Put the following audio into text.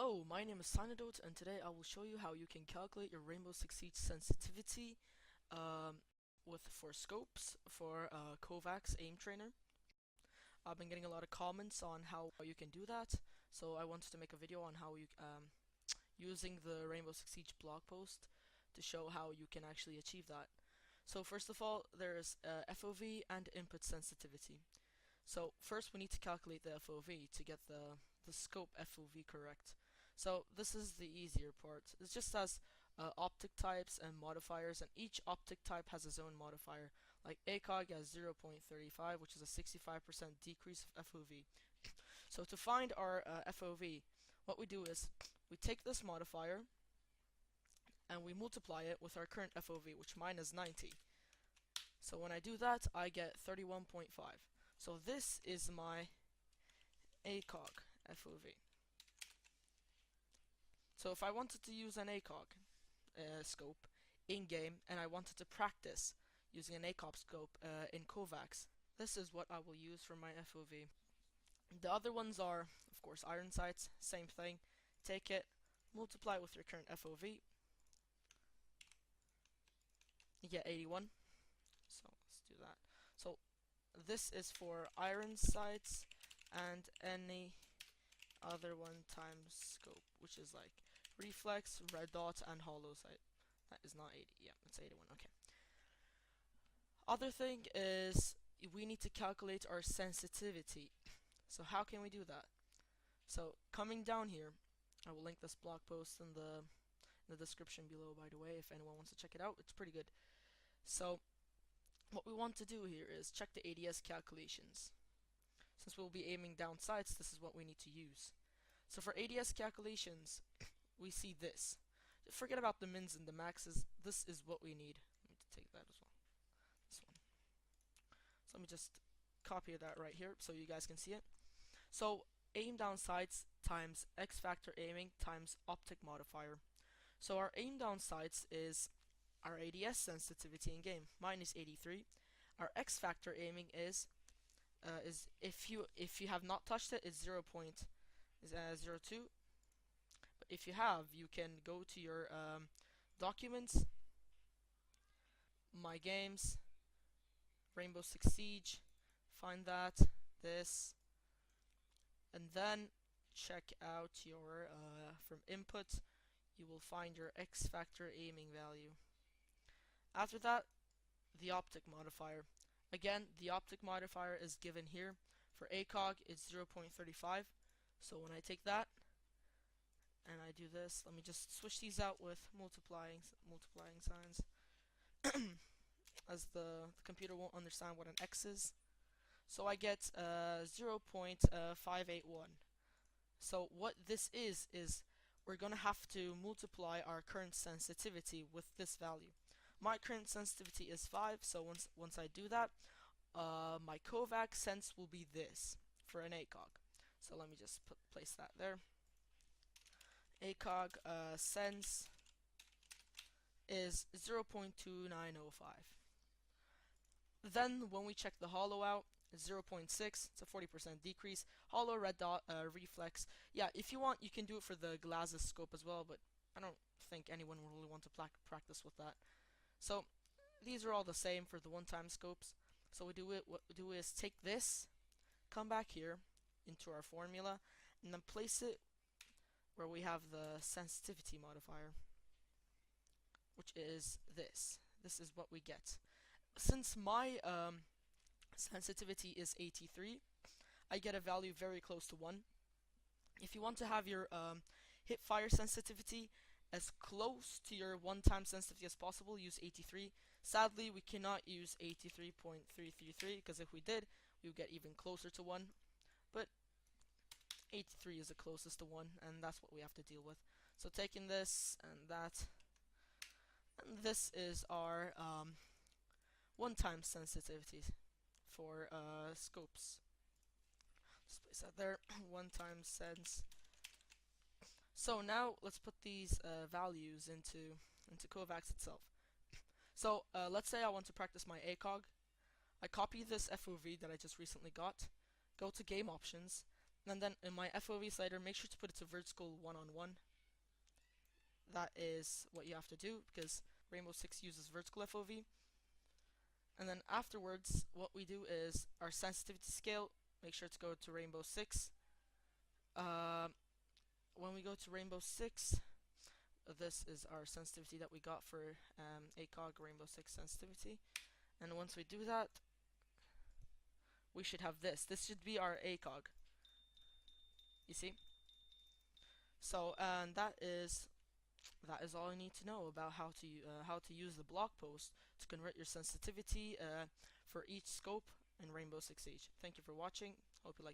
Hello, my name is Cynadote, and today I will show you how you can calculate your Rainbow Six Siege sensitivity with scopes for Kovaaks Aim Trainer. I've been getting a lot of comments on how you can do that, so I wanted to make a video on how you using the Rainbow Six Siege blog post to show how you can actually achieve that. So first of all, there's FOV and input sensitivity. So first we need to calculate the FOV to get the scope FOV correct. So this is the easier part. It just has optic types and modifiers, and each optic type has its own modifier. Like ACOG has 0.35, which is a 65% decrease of FOV. So to find our FOV, what we do is we take this modifier and we multiply it with our current FOV, which mine is 90. So when I do that, I get 31.5. So this is my ACOG FOV. So if I wanted to use an ACOG scope in-game and I wanted to practice using an ACOG scope in Kovaaks, this is what I will use for my FOV. The other ones are, of course, iron sights, same thing. Take it, multiply it with your current FOV. You get 81. So let's do that. So this is for iron sights and any other one times scope, which is like Reflex, red dot, and Holo sight. That is not 80. Yeah, it's 81. Okay. Other thing is we need to calculate our sensitivity. So how can we do that? So coming down here, I will link this blog post in the description below, by the way, if anyone wants to check it out. It's pretty good. So what we want to do here is check the ADS calculations. Since we'll be aiming down sights, this is what we need to use. So for ADS calculations, we see this. Forget about the mins and the maxes. This is what we need. Let me take that as well. This one. So let me just copy that right here so you guys can see it. So aim down sights times XFactorAiming times Optic modifier. So our aim down sights is our ADS sensitivity in game. Mine is 83. Our XFactorAiming is if you have not touched it, it's 0.02. But if you have, you can go to your documents, my games, Rainbow Six Siege, find this, and then check out your from input. You will find your XFactorAiming value. After that, the optic modifier. Again, the optic modifier is given here. For ACOG, it's 0.35. So when I take that and I do this, let me just switch these out with multiplying signs, as the computer won't understand what an X is. So I get 0.581. So what this is we're gonna have to multiply our current sensitivity with this value. My current sensitivity is 5, so once I do that, my Kovaaks sense will be this for an ACOG. So let me just place that there. ACOG sense is 0.2905. Then when we check the Holo out, 0.6, it's a 40% decrease. Holo, red dot, reflex. Yeah, if you want, you can do it for the Glaz scope as well, but I don't think anyone will really want to practice with that. So these are all the same for the one-time scopes. So what we do is take this, come back here into our formula, and then place it where we have the sensitivity modifier, which is this. This is what we get. Since my sensitivity is 83, I get a value very close to 1. If you want to have your Hipfire sensitivity as close to your one-time sensitivity as possible, use 83. Sadly, we cannot use 83.333 because if we did, we would get even closer to 1. But 83 is the closest to 1, and that's what we have to deal with. So taking this and that, and this is our one-time sensitivity for scopes. Just place that there. One-time sense. So now let's put these values into Kovaaks itself. So let's say I want to practice my ACOG. I copy this FOV that I just recently got, go to game options, And then in my FOV slider, make sure to put it to vertical 1-on-1. That is what you have to do because Rainbow 6 uses vertical FOV. And then afterwards, what we do is our sensitivity scale, make sure to go to Rainbow 6. When we go to Rainbow 6, this is our sensitivity that we got for ACOG Rainbow 6 sensitivity. And once we do that, we should have this. This should be our ACOG. You see? So, and that is all I need to know about how to use the blog post to convert your sensitivity for each scope in Rainbow Six Siege. Thank you for watching. Hope you like